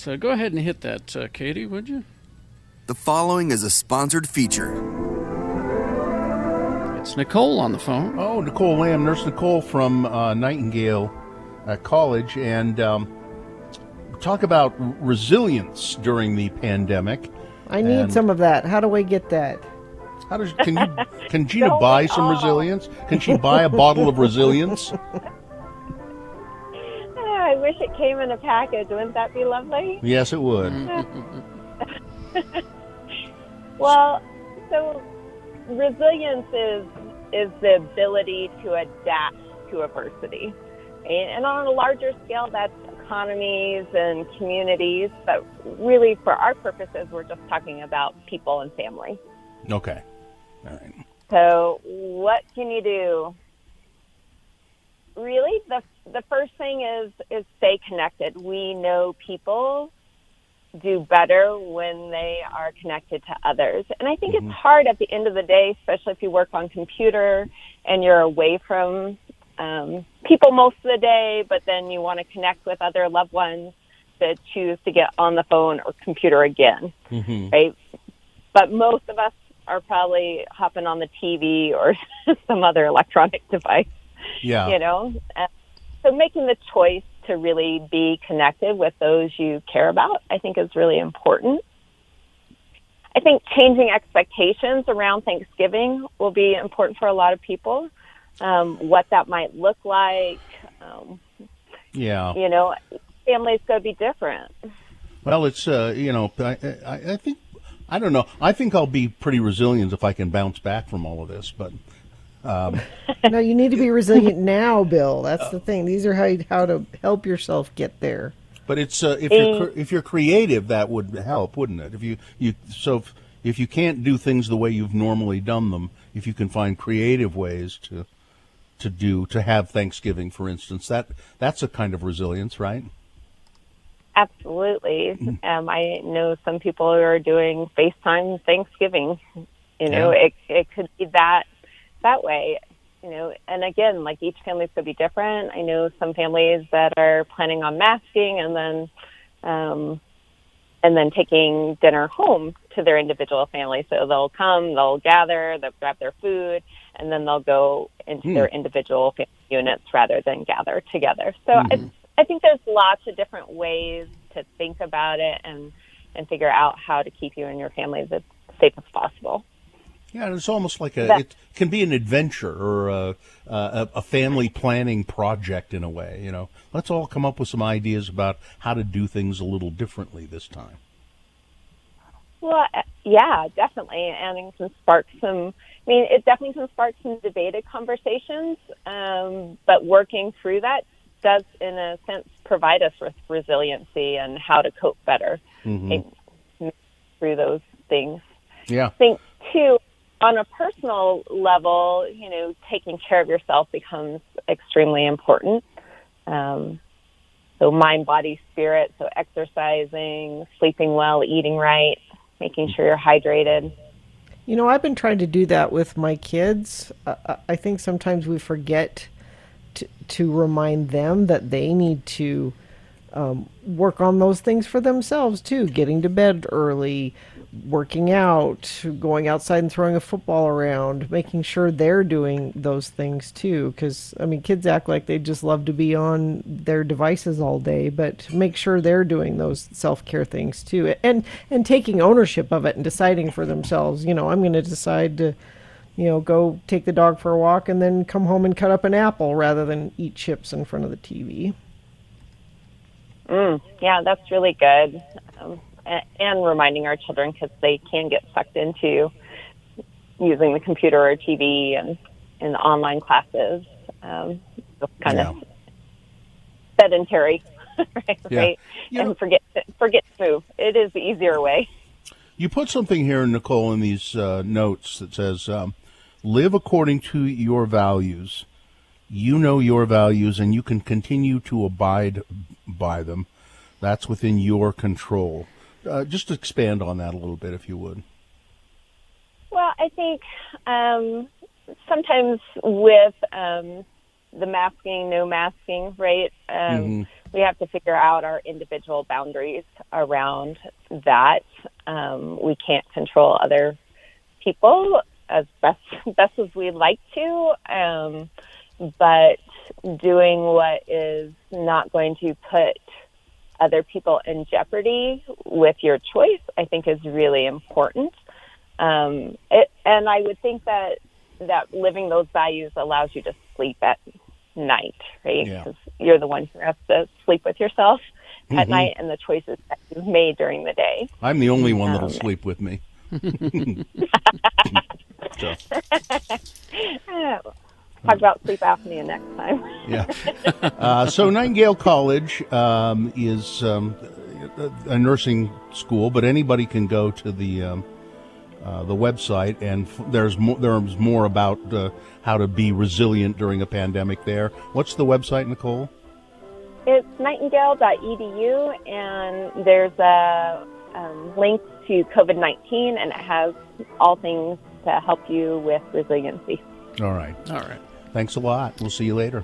Go ahead and hit that, Katie, would you? The following is a sponsored feature. It's Nicole on the phone. Oh, Nicole Lamb, Nurse Nicole from Nightingale College, and talk about resilience during the pandemic. I need some of that. How do we get that? Can Gina buy some resilience? Can she buy a bottle of resilience? I wish it came in a package. Wouldn't that be lovely? Yes, it would. Well, so resilience is the ability to adapt to adversity. And on a larger scale, that's economies and communities. But really, for our purposes, we're just talking about people and family. Okay. All right. So what can you do? Really, the first thing is stay connected. We know people do better when they are connected to others. And I think it's hard at the end of the day, especially if you work on computer and you're away from people most of the day, but then you want to connect with other loved ones, to choose to get on the phone or computer again, right? But most of us are probably hopping on the TV or some other electronic device. Yeah. You know, so making the choice to really be connected with those you care about, I think, is really important. I think changing expectations around Thanksgiving will be important for a lot of people. What that might look like. You know, families going to be different. Well, it's I think, I don't know. I think I'll be pretty resilient if I can bounce back from all of this, but. No, you need to be resilient now, Bill. That's the thing. These are how to help yourself get there. But it's if you're creative, that would help, wouldn't it? If you can't do things the way you've normally done them, if you can find creative ways to have Thanksgiving, for instance, that's a kind of resilience, right? Absolutely. I know some people who are doing FaceTime Thanksgiving. You know, it could be that way, you know, and again, like each family's going to be different. I know some families that are planning on masking and then taking dinner home to their individual family. So they'll come, they'll gather, they'll grab their food, and then they'll go into their individual family units rather than gather together. So I think there's lots of different ways to think about it and figure out how to keep you and your families as safe as possible. Yeah, and it's almost like it can be an adventure or a family planning project in a way. You know, let's all come up with some ideas about how to do things a little differently this time. Well, yeah, definitely, and it can spark some. I mean, it definitely can spark some debated conversations, but working through that does, in a sense, provide us with resiliency and how to cope better through those things. Yeah, I think too. On a personal level, you know, taking care of yourself becomes extremely important. So mind, body, spirit, so exercising, sleeping well, eating right, making sure you're hydrated. You know, I've been trying to do that with my kids. I think sometimes we forget to remind them that they need to work on those things for themselves, too. Getting to bed early, working out, going outside and throwing a football around, making sure they're doing those things too. Because, I mean, kids act like they just love to be on their devices all day, but make sure they're doing those self-care things too. And taking ownership of it and deciding for themselves, you know, I'm going to decide to, you know, go take the dog for a walk and then come home and cut up an apple rather than eat chips in front of the TV. Yeah, that's really good. And reminding our children, because they can get sucked into using the computer or TV and in online classes, kind of sedentary, right? Yeah. Right? And forget to move. It is the easier way. You put something here, Nicole, in these notes that says, live according to your values. You know your values, and you can continue to abide by them. That's within your control. Just expand on that a little bit, if you would. Well, I think sometimes with the masking, no masking, right, we have to figure out our individual boundaries around that. We can't control other people as best as we'd like to, but doing what is not going to put other people in jeopardy with your choice, I think, is really important. And I would think that living those values allows you to sleep at night, right? Yeah. Because you're the one who has to sleep with yourself at night and the choices that you've made during the day. I'm the only one that'll sleep with me. So, Talk about sleep apnea next time. yeah. So Nightingale College is a nursing school, but anybody can go to the website, and there's more about how to be resilient during a pandemic there. What's the website, Nicole? It's nightingale.edu, and there's a link to COVID-19, and it has all things to help you with resiliency. All right. All right. Thanks a lot. We'll see you later.